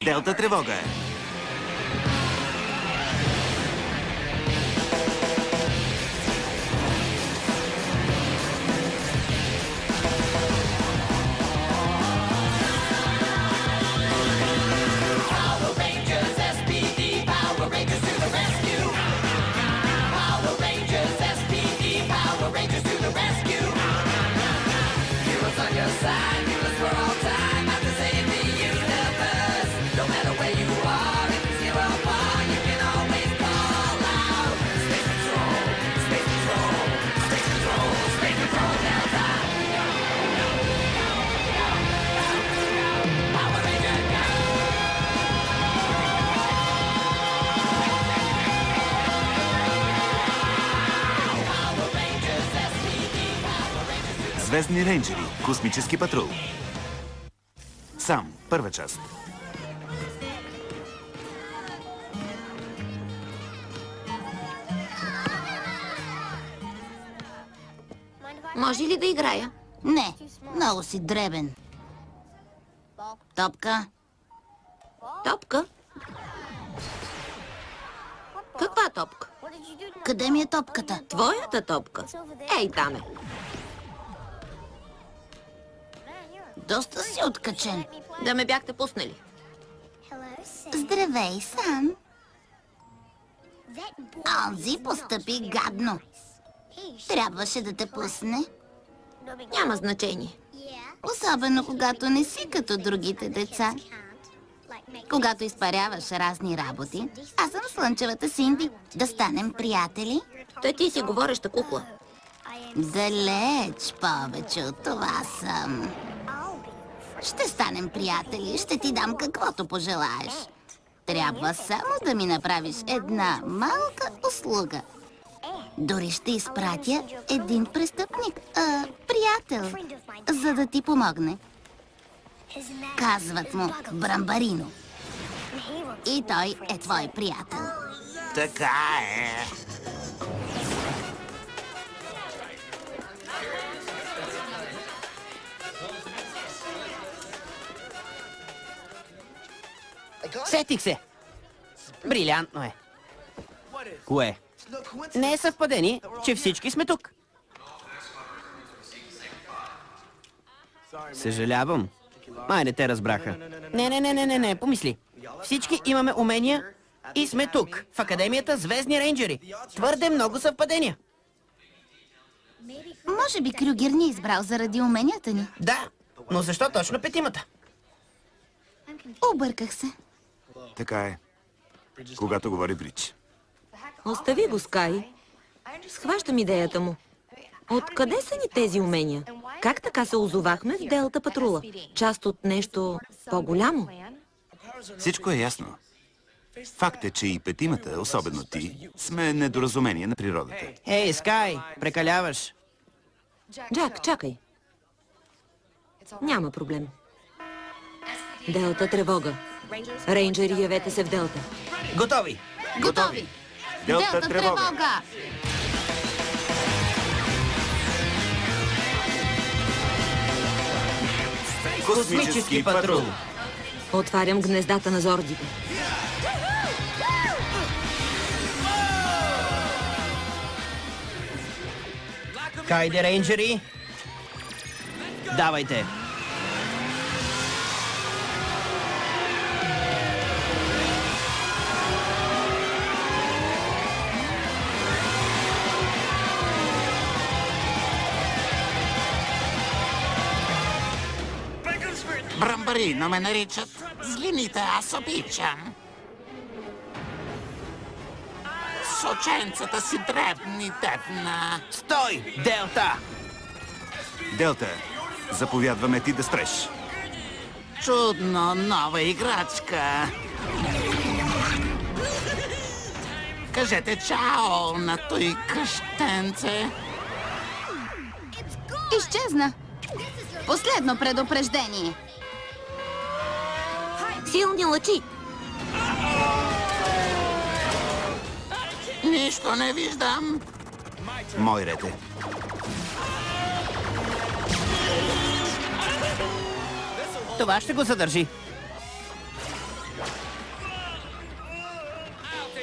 Делта тревога! Звездни рейнджери. Космически патрул. Сам. Първа част. Може ли да играя? Не, много си дребен. Топка? Топка? Каква топка? Къде ми е топката? Твоята топка. Ей, там е. Доста си откачен. Да ме бяхте пуснали. Здравей, Сам. Онзи постъпи гадно. Трябваше да те пусне. Няма значение. Особено когато не си като другите деца. Когато изпаряваш разни работи, аз съм слънчевата Синди. Да станем приятели? Той ти си говореща кукла. Далеч повече от това съм. Ще станем приятели, ще ти дам каквото пожелаеш. Трябва само да ми направиш една малка услуга. Дори ще изпратя един престъпник, приятел, за да ти помогне. Казват му Брамбарино. И той е твой приятел. Така е. Сетих се. Брилянтно е. Кое? Не е съвпадение, че всички сме тук. Съжалявам. Май не те разбраха. Не, помисли. Всички имаме умения и сме тук, в Академията Звездни рейнджери. Твърде много съвпадения. Може би Крюгер ни е избрал заради уменията ни. Да, но защо точно петимата? Обърках се. Така е. Когато говори Брич. Остави го, Скай. Схващам идеята му. Откъде са ни тези умения? Как така се озовахме в Делта патрула? Част от нещо по-голямо? Всичко е ясно. Факт е, че и петимата, особено ти, сме недоразумение на природата. Ей, Скай, прекаляваш. Джак, чакай. Няма проблем. Делта тревога. Рейнджери, явете се в Делта. Готови! Готови! Делта тревога! Космически патрул! Отварям гнездата на зордите. Хайде, рейнджери! Давайте! Брамбарино ме наричат. Злините аз обичам. Соченцата си дребни, дебна. Стой, Делта! Делта, заповядваме ти да спреш. Чудно, нова играчка. Кажете чао на той къщенце. Изчезна. Последно предупреждение. Силни лъчи! Нищо не виждам. Мой ред е. Това ще го задържи.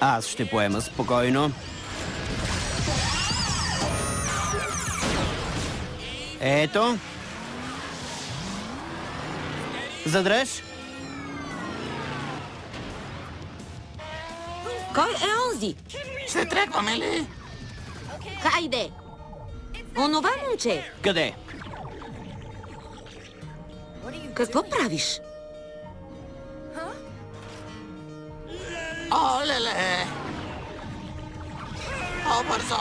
Аз ще поема спокойно. Ето. Задръж. Кой е онзи? Ще тръгваме ли? Хайде! Онова момче. Къде? Какво правиш? О, леле! По-бързо!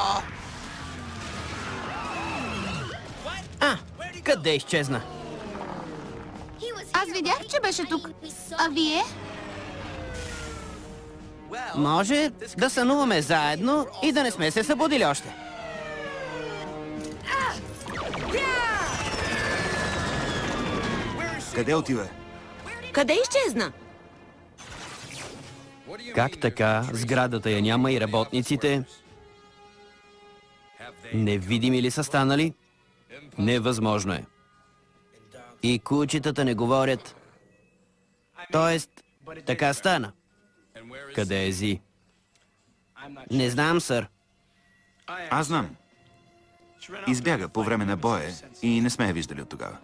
А, къде изчезна? Аз видях, че беше тук. А вие? Може да сънуваме заедно и да не сме се събудили още. Къде отива? Къде изчезна? Как така? Сградата я няма и работниците? Невидими ли са станали? Невъзможно е. И кучетата не говорят. Тоест, така стана. Къде е Зи? Не знам, сър. Аз знам. Избяга по време на боя и не сме я виждали от тогава.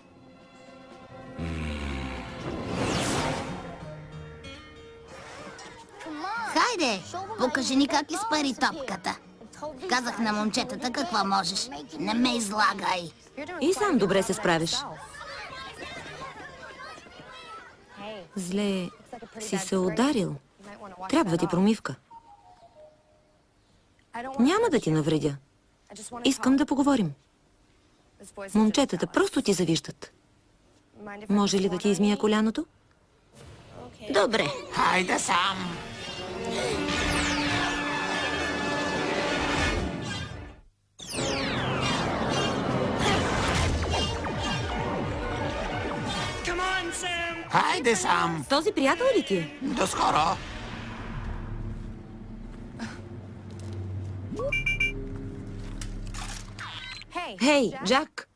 Хайде, покажи ни как изпари топката. Казах на момчетата какво можеш. Не ме излагай. И сам добре се справиш. Зле си се ударил. Трябва ти промивка. Няма да ти навредя. Искам да поговорим. Момчетата просто ти завиждат. Може ли да ти измия коляното? Добре. Хайде сам! Хайде сам! Този приятел ли ти е? До скоро! Хей, Джак!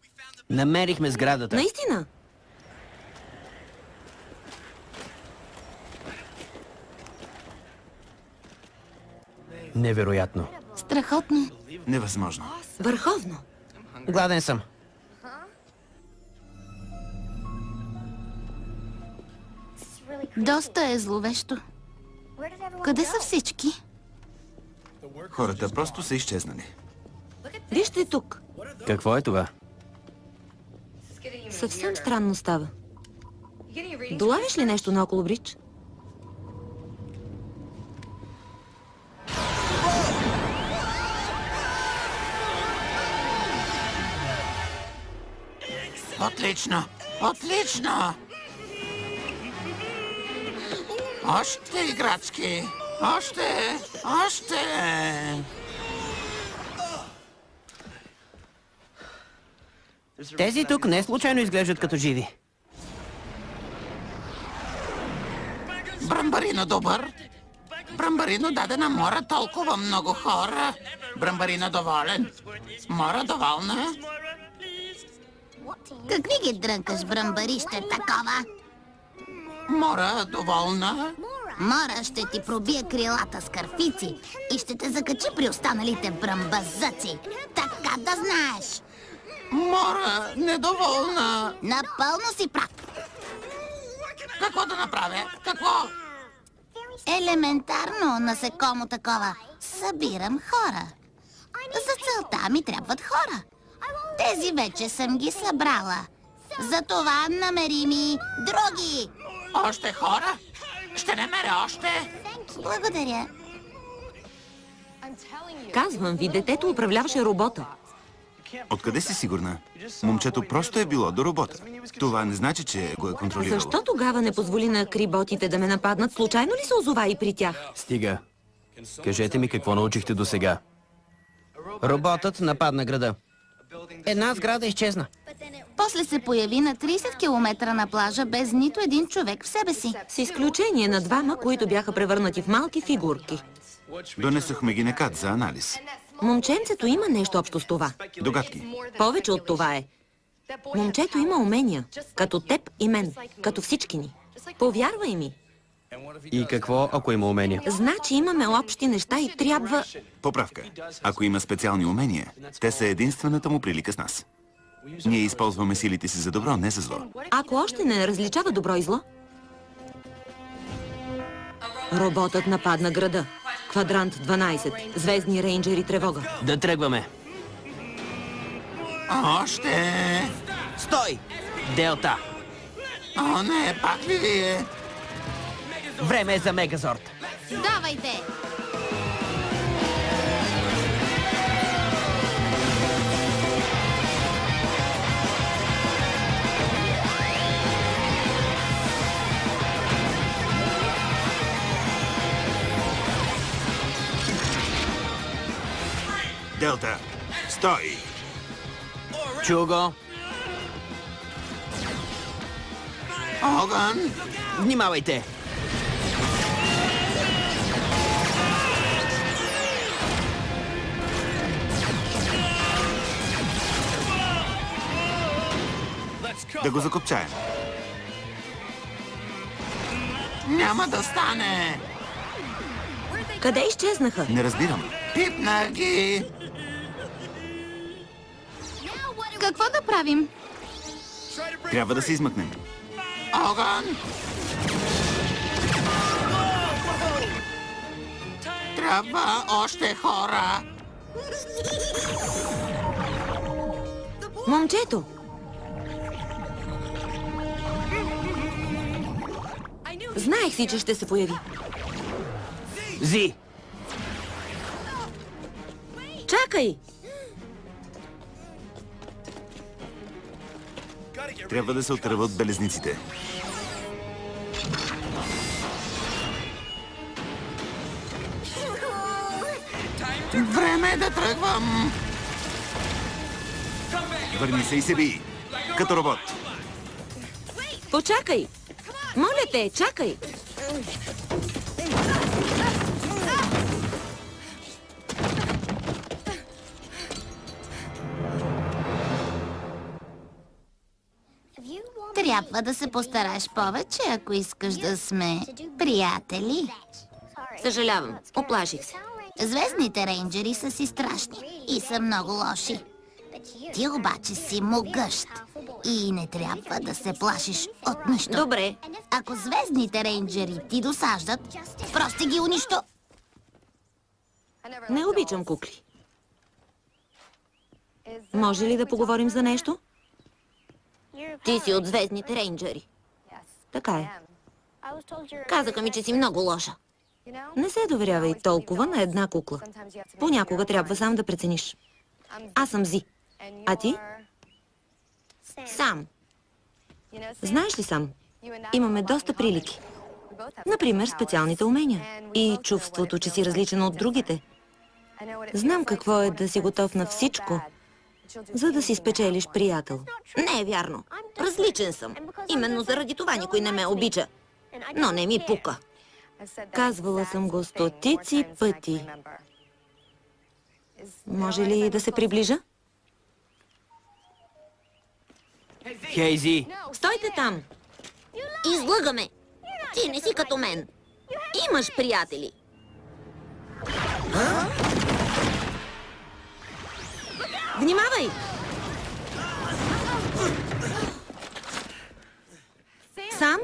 Намерихме сградата. Наистина? Невероятно. Страхотно. Невъзможно. Върховно. Гладен съм. Доста е зловещо. Къде са всички? Хората просто са изчезнали. Вижте тук. Какво е това? Съвсем странно става. Долавиш ли нещо наоколо Бридж? Отлично! Отлично! Още играчки! Още! Още! Тези тук не случайно изглеждат като живи. Брамбарино добър. Брамбарино даде на Мора толкова много хора. Брамбарино доволен. Мора доволна. Какви ги дрънкаш, брамбарище, такова? Мора доволна. Мора ще ти пробие крилата с кърфици и ще те закачи при останалите брамбазъци. Така да знаеш. Мора недоволна. Напълно си прав. Какво да направя? Какво? Елементарно насекомо такова. Събирам хора. За целта ми трябват хора. Тези вече съм ги събрала. Затова намери ми други. Още хора? Ще намеря още. Благодаря. Казвам ви, детето управляваше робота. Откъде си сигурна? Момчето просто е било до робота. Това не значи, че го е контролирало. Защо тогава не позволи на криботите да ме нападнат? Случайно ли се озова и при тях? Стига. Кажете ми какво научихте до сега. Роботът нападна града. Една сграда изчезна. После се появи на 30 км на плажа без нито един човек в себе си. С изключение на двама, които бяха превърнати в малки фигурки. Донесохме ги на КАТ за анализ. Момченцето има нещо общо с това. Догадки. Повече от това е. Момчето има умения, като теб и мен, като всички ни. Повярвай ми. И какво, ако има умения? Значи имаме общи неща и трябва... Поправка. Ако има специални умения, те са единствената му прилика с нас. Ние използваме силите си за добро, не за зло. Ако още не различава добро и зло... Роботът нападна града. Квадрант 12. Звездни рейнджери тревога. Да тръгваме. Още! Стой! Делта! О, не, пак ли вие? Време е за Мегазорд. Давайте! Делта, стой! Чу го. Огън! Внимавайте! Да го закопчаем. Няма да стане! Къде изчезнаха? Не разбирам. Пипнах ги! Какво да правим? Трябва да се измъкнем. Огън! Трябва още хора! Момчето! Знаех си, че ще се появи. Зи! Чакай! Трябва да се отърва от белезниците. Време е да тръгвам! Върни се и се би. Като робот. Почакай! Моля те, чакай! Трябва да се постараеш повече, ако искаш да сме приятели. Съжалявам, оплаших се. Звездните рейнджери са си страшни и са много лоши. Ти обаче си могъщ и не трябва да се плашиш от нищо. Добре. Ако звездните рейнджери ти досаждат, просто ги унищо. Не обичам кукли. Може ли да поговорим за нещо? Ти си от звездните рейнджери. Така е. Казаха ми, че си много лоша. Не се доверявай толкова на една кукла. Понякога трябва сам да прецениш. Аз съм Зи. А ти? Сам. Знаеш ли сам? Имаме доста прилики. Например, специалните умения. И чувството, че си различен от другите. Знам какво е да си готов на всичко, за да си спечелиш приятел. Не е вярно. Различен съм. Именно заради това никой не ме обича. Но не ми пука. Казвала съм го стотици пъти. Може ли да се приближа? Хейзи! Стойте там! Излъгаме! Ти не си като мен. Имаш приятели. Внимавай! Сам?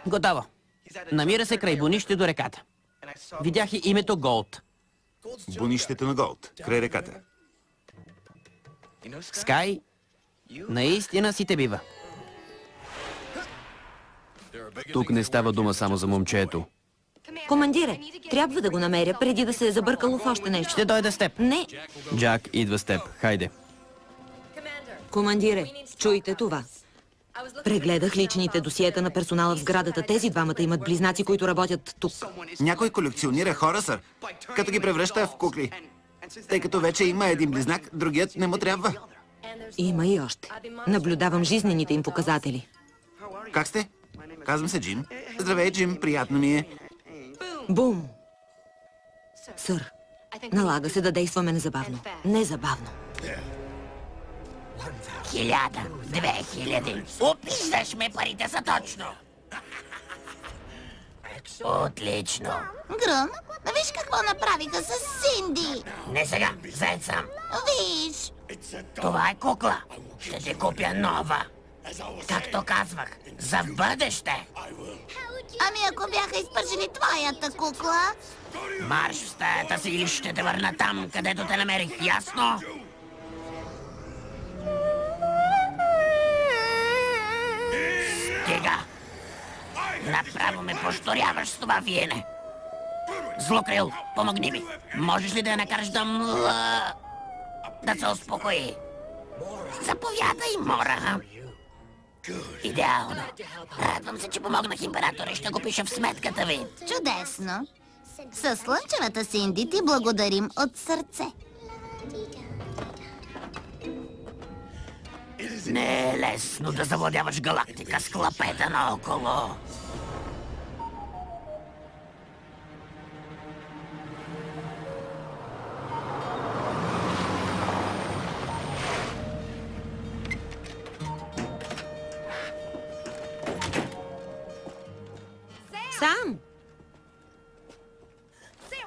Готово. Намира се край бунище до реката. Видях и името Голд. Бунището на Голд, край реката. Скай, наистина си те бива. Тук не става дума само за момчето. Командире, трябва да го намеря, преди да се е забъркало в още нещо. Ще дойда с теб. Не, Джак идва с теб. Хайде. командире, чуйте това. Прегледах личните досиета на персонала в сградата. Тези двамата имат близнаци, които работят тук. Някой колекционира хора, сър, като ги превръща в кукли. Тъй като вече има един близнак, другият не му трябва. Има и още. Наблюдавам жизнените им показатели. Как сте? Казвам се Джим. Здравей, Джим, приятно ми е. Бум! Сър, налага се да действаме незабавно. Незабавно. 1000, 2000. Описаш ме, парите са точно. Отлично. Грум, виж какво направиха с Синди. Не сега, заед съм. Виж. Това е кукла. Ще ти купя нова. Както казвах, за в бъдеще. Ами ако бяха изпържили твоята кукла? Марш в стаята си или ще те върна там, където те намерих, ясно? Стига! Направо ме пошторяваш с това виене. Злокрил, помогни ми. Можеш ли да я накараш да се успокои? Заповядай, Мора. Идеално. Радвам се, че помогнах императора и ще го пиша в сметката ви. Чудесно. Със слънчевата Синди ти благодарим от сърце. Не е лесно да завладяваш галактика с клапета наоколо.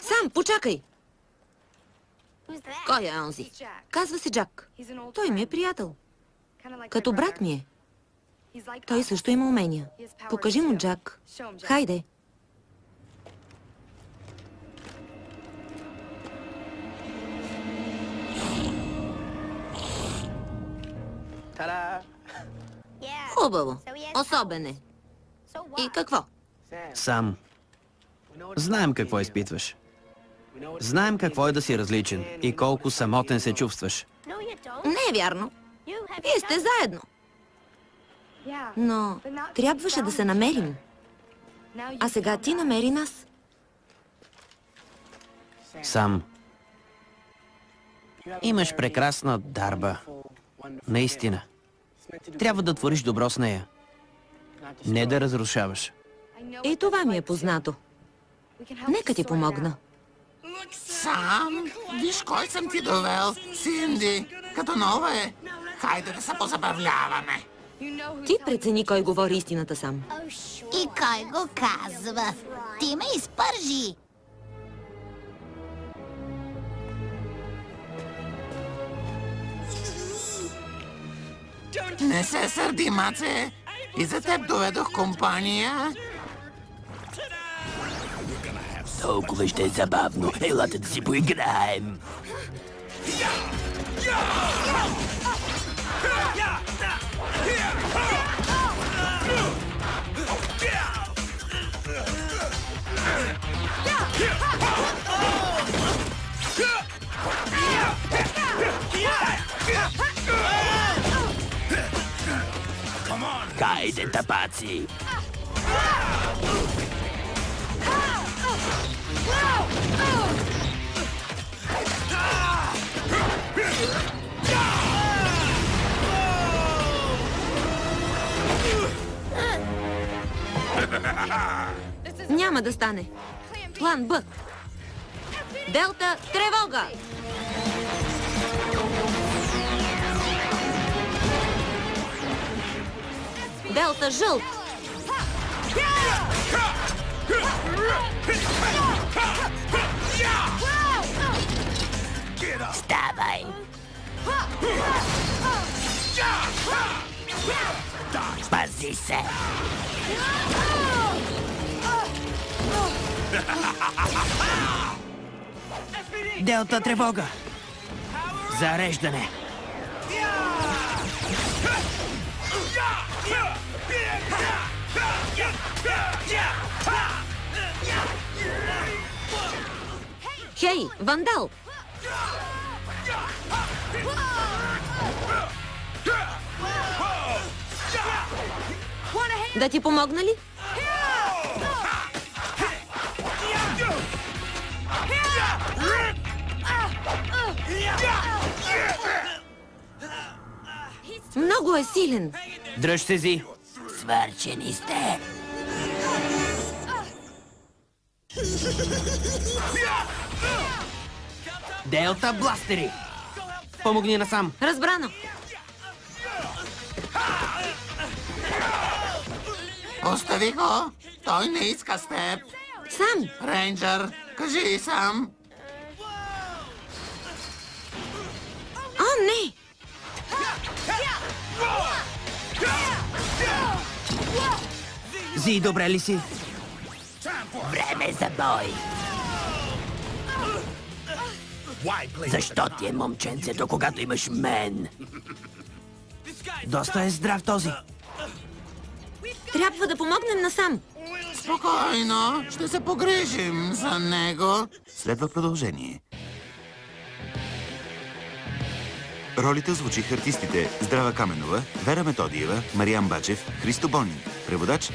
Сам, почакай! Кой е онзи? Казва се Джак. Той ми е приятел. Като брат ми е. Той също има умения. Покажи му, Джак. Хайде. Хубаво. Особен е. И какво? Сам. Знаем какво изпитваш. Знаем какво е да си различен и колко самотен се чувстваш. Не е вярно. Вие сте заедно. Но трябваше да се намерим. А сега ти намери нас. Сам. Имаш прекрасна дарба. Наистина. Трябва да твориш добро с нея. Не да разрушаваш. И това ми е познато. Нека ти помогна. Сам, виж кой съм ти довел. Синди, като нова е. Хайде да се позабавляваме. Ти прецени кой говори истината сам. И кой го казва? Ти ме изпържи. Не се сърди, Маце. И за теб доведох компания. Толкова ще е забавно. Елате да си поиграем. Хайде, тапаци! Няма да стане. План Б. Делта, тревога! Делта, жълт! Ставай! Пази се! Делта, тревога! Зареждане! Хей, вандал! Да ти помогна ли? Много е силен. Дръж се, Зи! Свършени сте! Делта бластери! Помогни насам! Разбрано. Остави го. Той не иска с теб. Сам! Рейнджър, кажи сам. О, не! Зи, добре ли си? Време за бой! Защо ти е момченцето, когато имаш мен? Доста е здрав този. Трябва да помогнем на Сам. Спокойно, ще се погрижим за него. Следва продължение. Ролите озвучиха артистите Здрава Каменова, Вера Методиева, Мариан Бачев, Христо Бонин. Преводач